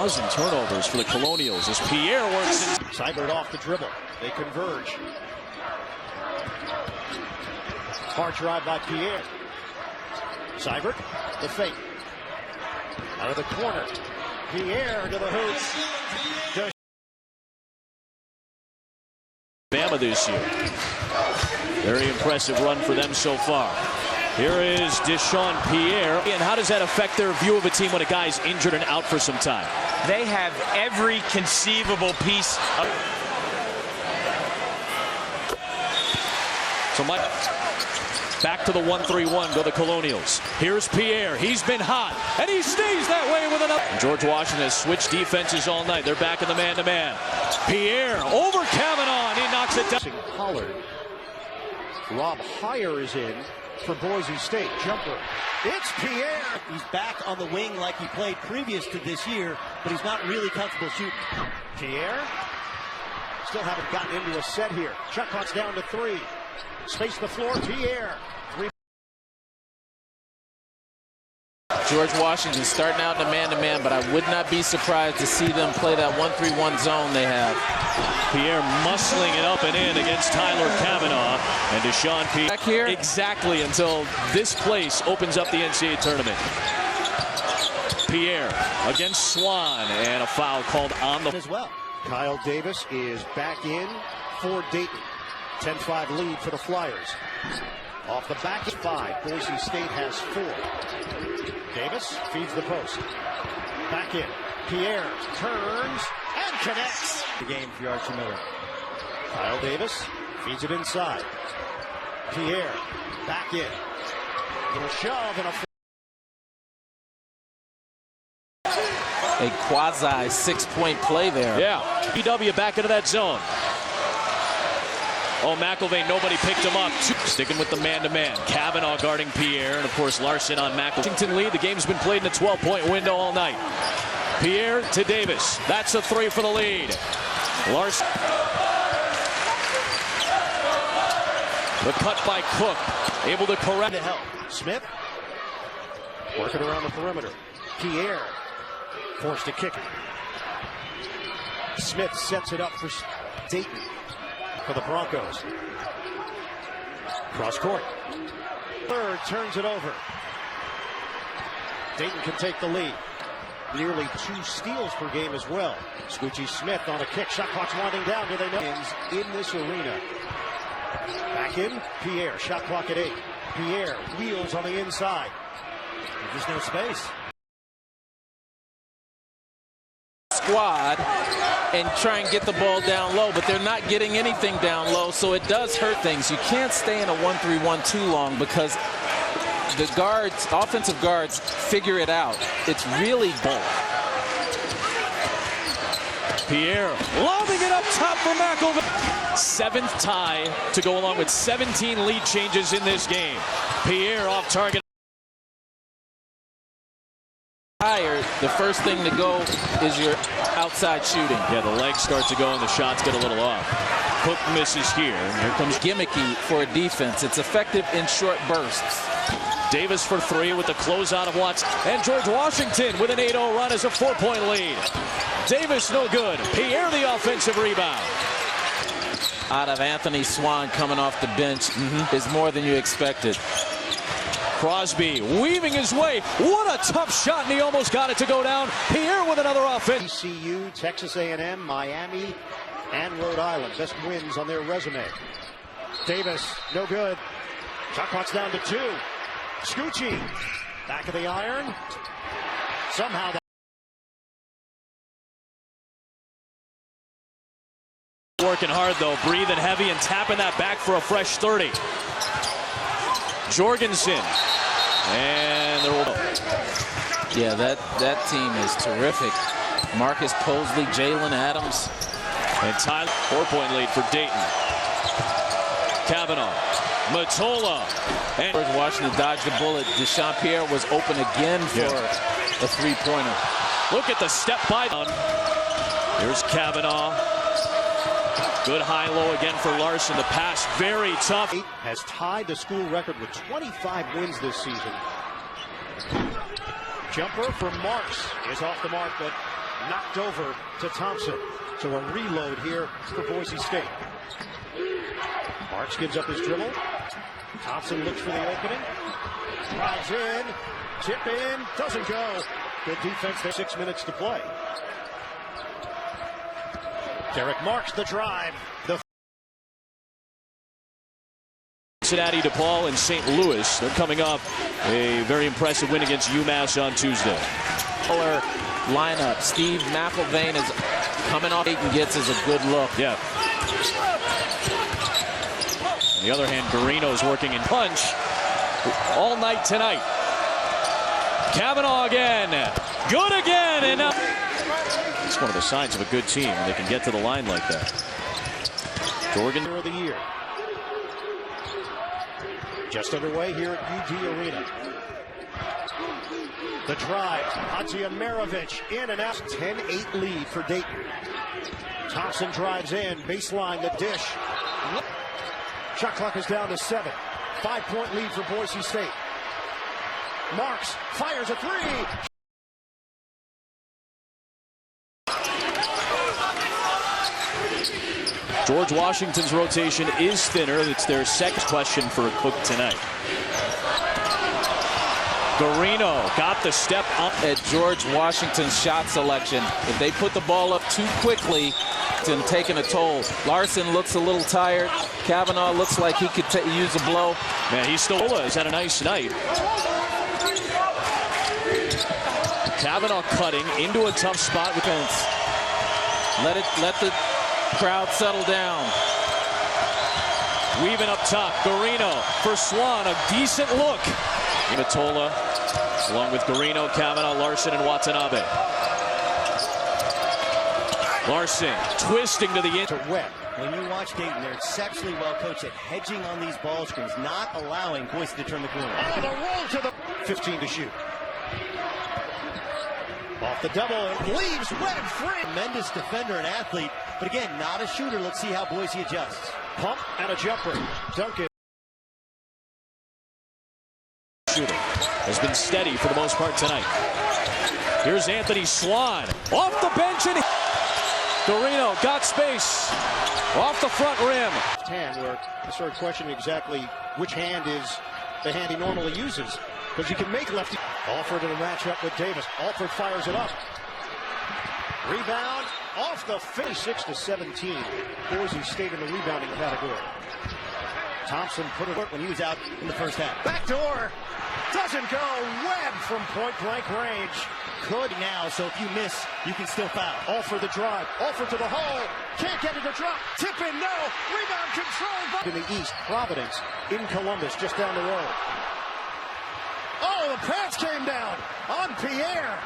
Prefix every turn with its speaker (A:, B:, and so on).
A: dozen turnovers for the Colonials as Pierre works in.
B: Seibert off the dribble. They converge. Hard drive by Pierre. Seibert, the fake. Out of the corner. Pierre to the hoop.
A: Bama this year. Very impressive run for them so far. Here is Dyshawn Pierre. And how does that affect their view of a team when a guy's injured and out for some time?
C: They have every conceivable piece of...
A: So much. Back to the 1-3-1 go the Colonials. Here's Pierre. He's been hot, and he stays that way with another. George Washington has switched defenses all night. They're back in the man-to-man. Pierre over Kavanaugh, and he knocks it down.
B: Pollard. Rob Heyer is in for Boise State. Jumper. It's Pierre.
D: He's back on the wing like he played previous to this year, but he's not really comfortable shooting.
B: Pierre. Still haven't gotten into a set here. Shot clock's down to 3. Space the floor. Pierre.
E: George Washington starting out in a man-to-man, but I would not be surprised to see them play that 1-3-1 zone they have.
A: Pierre muscling it up and in against Tyler Kavanaugh, and Dyshawn Pierre
E: back here
A: exactly until this place opens up the NCAA tournament. Pierre against Swan, and a foul called on the
D: as well.
B: Kyle Davis is back in for Dayton. 10-5 lead for the Flyers. Off the back at 5. Boise State has 4. Davis feeds the post. Back in. Pierre turns and connects.
D: The game for Archie Miller.
B: Kyle Davis feeds it inside. Pierre back in. Little shove and
E: a quasi 6-point play there.
A: Yeah. BW back into that zone. Oh, McElvain, nobody picked him up. Sticking with the man-to-man. Kavanaugh guarding Pierre, and of course Larson on McElvain. Washington lead. The game's been played in a 12-point window all night. Pierre to Davis. That's a 3 for the lead. Larson. The cut by Cook. Able to correct.
B: to help. Smith working around the perimeter. Pierre forced to kick. Smith sets it up for Dayton. For the Broncos. Cross court. Third turns it over. Dayton can take the lead. Nearly 2 steals per game as well. Scoochie Smith on a kick. Shot clock's winding down. Do they know? In this arena. Back in. Pierre. Shot clock at 8. Pierre wheels on the inside.
D: There's no space.
E: Squad and try and get the ball down low, but they're not getting anything down low, so it does hurt things. You can't stay in a 1-3-1 too long because the guards, offensive guards, figure it out. It's really bold.
A: Pierre lobbing it up top for McElvain. 7th tie to go along with 17 lead changes in this game. Pierre off target.
E: The first thing to go is your outside shooting.
A: Yeah, the legs start to go and the shots get a little off. Cook misses here. Here comes
E: gimmicky for a defense. It's effective in short bursts.
A: Davis for 3 with the closeout of Watts. And George Washington with an 8-0 run as a 4-point lead. Davis no good. Pierre the offensive rebound.
E: Out of Anthony Swan coming off the bench is more than you expected.
A: Crosby weaving his way. What a tough shot, and he almost got it to go down. Pierre with another offense.
B: ECU, Texas A&M, Miami, and Rhode Island. Best wins on their resume. Davis, no good. Shot clock's down to 2. Scoochie, back of the iron. Somehow that.
A: Working hard, though. Breathing heavy and tapping that back for a fresh 30. Jorgensen. And
E: yeah, that team is terrific. Marcus Posley, Jalen Adams.
A: And Tyler, 4-point lead for Dayton. Kavanaugh. Matola. And
E: Washington dodged the bullet. Dyshawn Pierre was open again for a 3-pointer.
A: Look at the step by. Here's Kavanaugh. Good high-low again for Larson. The pass very tough.
B: Has tied the school record with 25 wins this season. Jumper for Marks is off the mark, but knocked over to Thompson. So a reload here for Boise State. Marks gives up his dribble. Thompson looks for the opening. Drives in. Tip in. Doesn't go. Good defense there. 6 minutes to play. Derek Marks the drive. The
A: Cincinnati, DePaul, and St. Louis. They're coming off a very impressive win against UMass on Tuesday.
E: Lineup. Steve McIlvain is coming off. And gets is a good look.
A: Yeah. On the other hand, Garino's working in punch all night tonight. Kavanaugh again. Good again. And now it's one of the signs of a good team when they can get to the line like that. Dorgan
B: of the year. Just underway here at UD Arena. The drive. Hadzi Amarovich in and out. 10-8 lead for Dayton. Thompson drives in. Baseline the dish. Shot clock is down to 7. 5-point lead for Boise State. Marks fires a 3.
A: George Washington's rotation is thinner. It's their second question for Cook tonight. Garino got the step up
E: at George Washington's shot selection. If they put the ball up too quickly, it's taking a toll. Larson looks a little tired. Kavanaugh looks like he could use a blow.
A: Man, he's had a nice night. Kavanaugh cutting into a tough spot with fence.
E: Let the crowd settle down.
A: Weaving up top. Garino for Swan. A decent look. Matola along with Garino, Kavanaugh, Larson, and Watanabe. Larson twisting to the end.
D: When you watch Dayton, they're exceptionally well coached at hedging on these ball screens, not allowing Boise to turn the corner.
B: Oh, the roll to the 15 to shoot. Off the double, it leaves Webb free.
D: Tremendous defender and athlete, but again, not a shooter. Let's see how Boise adjusts.
B: Pump and a jumper. Duncan.
A: Shooter has been steady for the most part tonight. Here's Anthony Swan off the bench, and Garino got space off the front rim.
B: Hand where I started questioning exactly which hand is the hand he normally uses, because you can make lefty. Alford in a matchup with Davis. Alford fires it up. Rebound off the 56-17. Boise State in the rebounding category. Thompson put it
D: when he was out in the first half.
B: Backdoor doesn't go. Webb from point blank range.
D: Could now, so if you miss, you can still foul.
B: Alford the drive. Alford to the hole. Can't get it to drop. Tip in, no. Rebound controlled. In the east, Providence in Columbus, just down the road. Oh, the pass came down on Pierre.